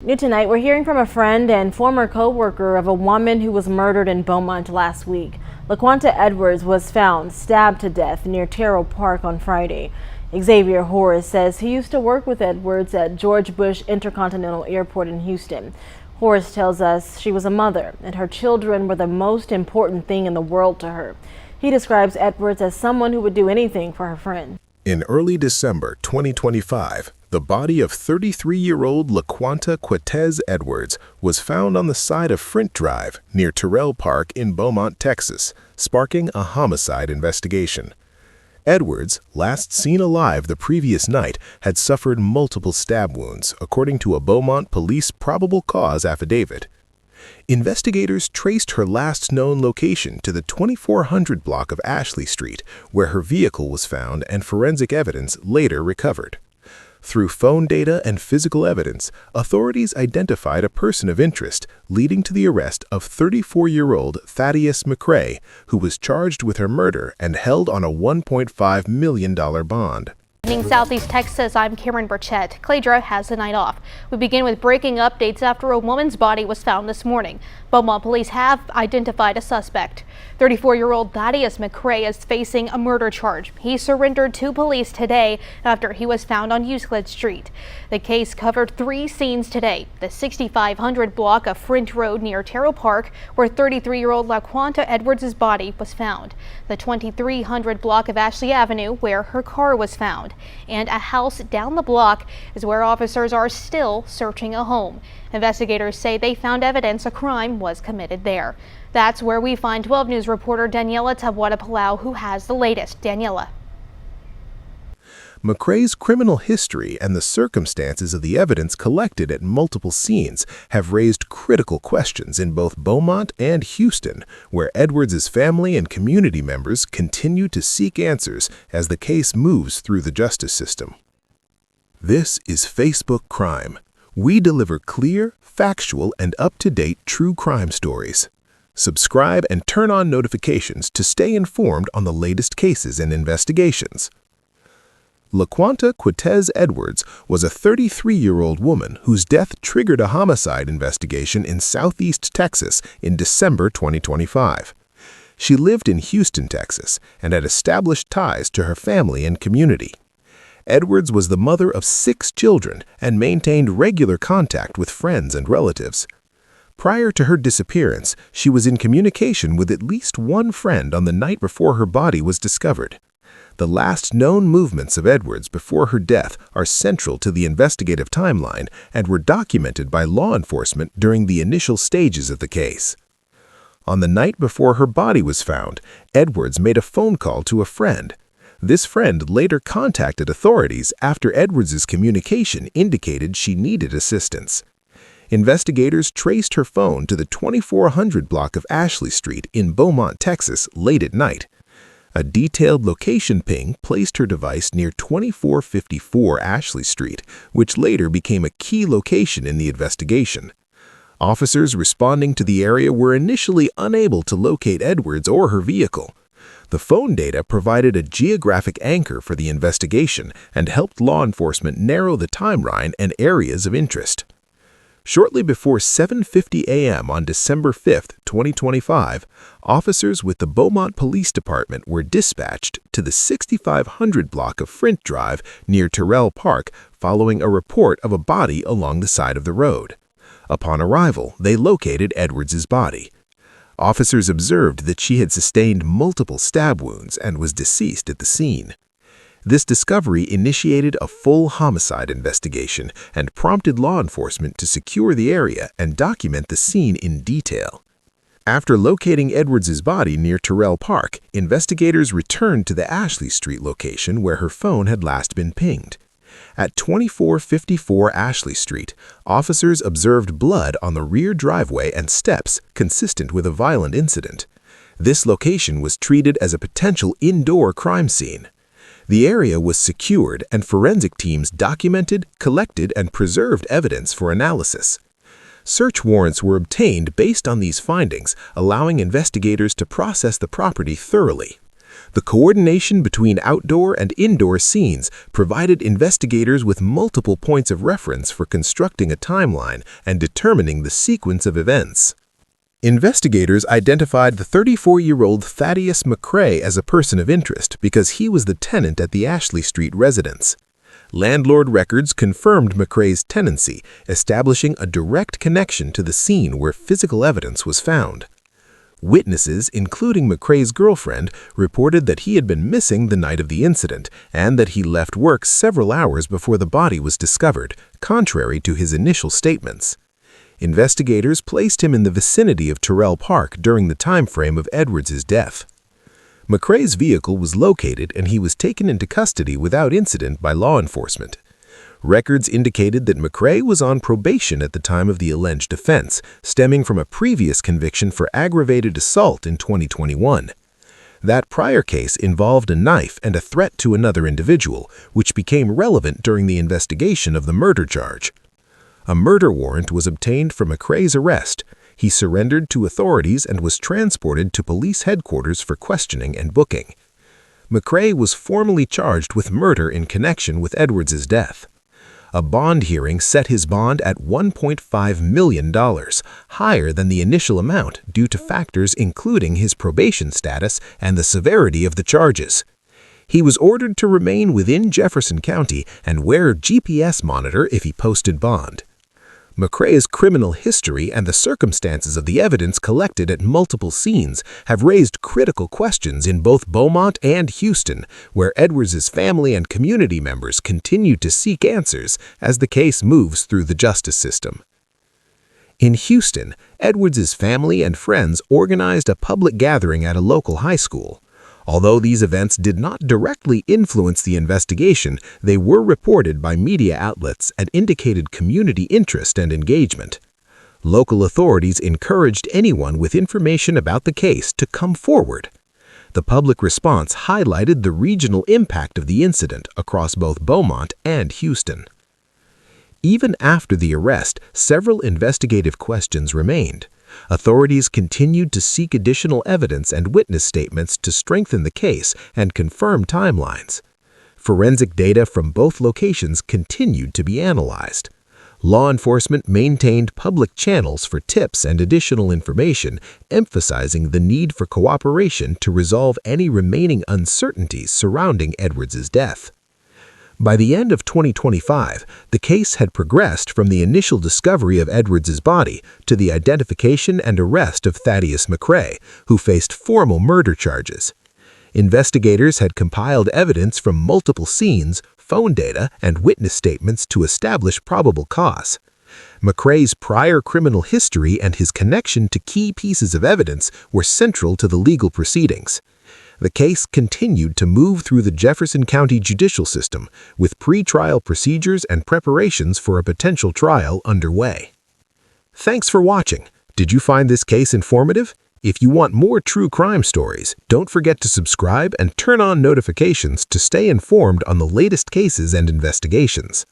New tonight, we're hearing from a friend and former co-worker of a woman who was murdered in Beaumont last week. LaQuanta Edwards was found stabbed to death near Tyrrell Park on Friday. Xavier Horace says he used to work with Edwards at George Bush Intercontinental Airport in Houston. Horace tells us she was a mother and her children were the most important thing in the world to her. He describes Edwards as someone who would do anything for her friend. In early December 2025, the body of 33-year-old LaQuanta Edwards was found on the side of Front Drive near Tyrrell Park in Beaumont, Texas, sparking a homicide investigation. Edwards, last seen alive the previous night, had suffered multiple stab wounds, according to a Beaumont police probable cause affidavit. Investigators traced her last known location to the 2400 block of Ashley Street, where her vehicle was found and forensic evidence later recovered. Through phone data and physical evidence, authorities identified a person of interest, leading to the arrest of 34-year-old Thaddeus McCrae, who was charged with her murder and held on a $1.5 million bond. Southeast Texas, I'm Cameron Burchett. Cladra has the night off. We begin with breaking updates after a woman's body was found this morning. Beaumont police have identified a suspect. 34-year-old Thaddeus McCrae is facing a murder charge. He surrendered to police today after he was found on Euclid Street. The case covered 3 scenes today: the 6500 block of Front Road near Tyrrell Park, where 33-year-old LaQuanta Edwards' body was found, the 2300 block of Ashley Avenue, where her car was found, and a house down the block is where officers are still searching a home. Investigators say they found evidence a crime was committed there. That's where we find 12 News reporter Daniela Tabuada-Palau, who has the latest. Daniela. McCrae's criminal history and the circumstances of the evidence collected at multiple scenes have raised critical questions in both Beaumont and Houston, where Edwards' family and community members continue to seek answers as the case moves through the justice system. This is Facebook Crime. We deliver clear, factual, and up-to-date true crime stories. Subscribe and turn on notifications to stay informed on the latest cases and investigations. LaQuanta Edwards was a 33-year-old woman whose death triggered a homicide investigation in Southeast Texas in December 2025. She lived in Houston, Texas, and had established ties to her family and community. Edwards was the mother of 6 children and maintained regular contact with friends and relatives. Prior to her disappearance, she was in communication with at least one friend on the night before her body was discovered. The last known movements of Edwards before her death are central to the investigative timeline and were documented by law enforcement during the initial stages of the case. On the night before her body was found, Edwards made a phone call to a friend. This friend later contacted authorities after Edwards' communication indicated she needed assistance. Investigators traced her phone to the 2400 block of Ashley Street in Beaumont, Texas, late at night. A detailed location ping placed her device near 2454 Ashley Street, which later became a key location in the investigation. Officers responding to the area were initially unable to locate Edwards or her vehicle. The phone data provided a geographic anchor for the investigation and helped law enforcement narrow the timeline and areas of interest. Shortly before 7:50 a.m. on December 5, 2025, officers with the Beaumont Police Department were dispatched to the 6500 block of Front Drive near Tyrrell Park following a report of a body along the side of the road. Upon arrival, they located Edwards' body. Officers observed that she had sustained multiple stab wounds and was deceased at the scene. This discovery initiated a full homicide investigation and prompted law enforcement to secure the area and document the scene in detail. After locating Edwards' body near Tyrrell Park, investigators returned to the Ashley Street location where her phone had last been pinged. At 2454 Ashley Street, officers observed blood on the rear driveway and steps consistent with a violent incident. This location was treated as a potential indoor crime scene. The area was secured and forensic teams documented, collected, and preserved evidence for analysis. Search warrants were obtained based on these findings, allowing investigators to process the property thoroughly. The coordination between outdoor and indoor scenes provided investigators with multiple points of reference for constructing a timeline and determining the sequence of events. Investigators identified the 34-year-old Thaddeus McCrae as a person of interest because he was the tenant at the Ashley Street residence. Landlord records confirmed McCrae's tenancy, establishing a direct connection to the scene where physical evidence was found. Witnesses, including McCrae's girlfriend, reported that he had been missing the night of the incident and that he left work several hours before the body was discovered, contrary to his initial statements. Investigators placed him in the vicinity of Tyrrell Park during the time frame of Edwards' death. McCrae's vehicle was located and he was taken into custody without incident by law enforcement. Records indicated that McCrae was on probation at the time of the alleged offense, stemming from a previous conviction for aggravated assault in 2021. That prior case involved a knife and a threat to another individual, which became relevant during the investigation of the murder charge. A murder warrant was obtained for McCrae's arrest. He surrendered to authorities and was transported to police headquarters for questioning and booking. McCrae was formally charged with murder in connection with Edwards' death. A bond hearing set his bond at $1.5 million, higher than the initial amount due to factors including his probation status and the severity of the charges. He was ordered to remain within Jefferson County and wear a GPS monitor if he posted bond. McCrae's criminal history and the circumstances of the evidence collected at multiple scenes have raised critical questions in both Beaumont and Houston, where Edwards' family and community members continue to seek answers as the case moves through the justice system. In Houston, Edwards' family and friends organized a public gathering at a local high school. Although these events did not directly influence the investigation, they were reported by media outlets and indicated community interest and engagement. Local authorities encouraged anyone with information about the case to come forward. The public response highlighted the regional impact of the incident across both Beaumont and Houston. Even after the arrest, several investigative questions remained. Authorities continued to seek additional evidence and witness statements to strengthen the case and confirm timelines. Forensic data from both locations continued to be analyzed. Law enforcement maintained public channels for tips and additional information, emphasizing the need for cooperation to resolve any remaining uncertainties surrounding Edwards' death. By the end of 2025, the case had progressed from the initial discovery of Edwards' body to the identification and arrest of Thaddeus McCrae, who faced formal murder charges. Investigators had compiled evidence from multiple scenes, phone data, and witness statements to establish probable cause. McCrae's prior criminal history and his connection to key pieces of evidence were central to the legal proceedings. The case continued to move through the Jefferson County judicial system, with pre-trial procedures and preparations for a potential trial underway. Thanks for watching. Did you find this case informative? If you want more true crime stories, don't forget to subscribe and turn on notifications to stay informed on the latest cases and investigations.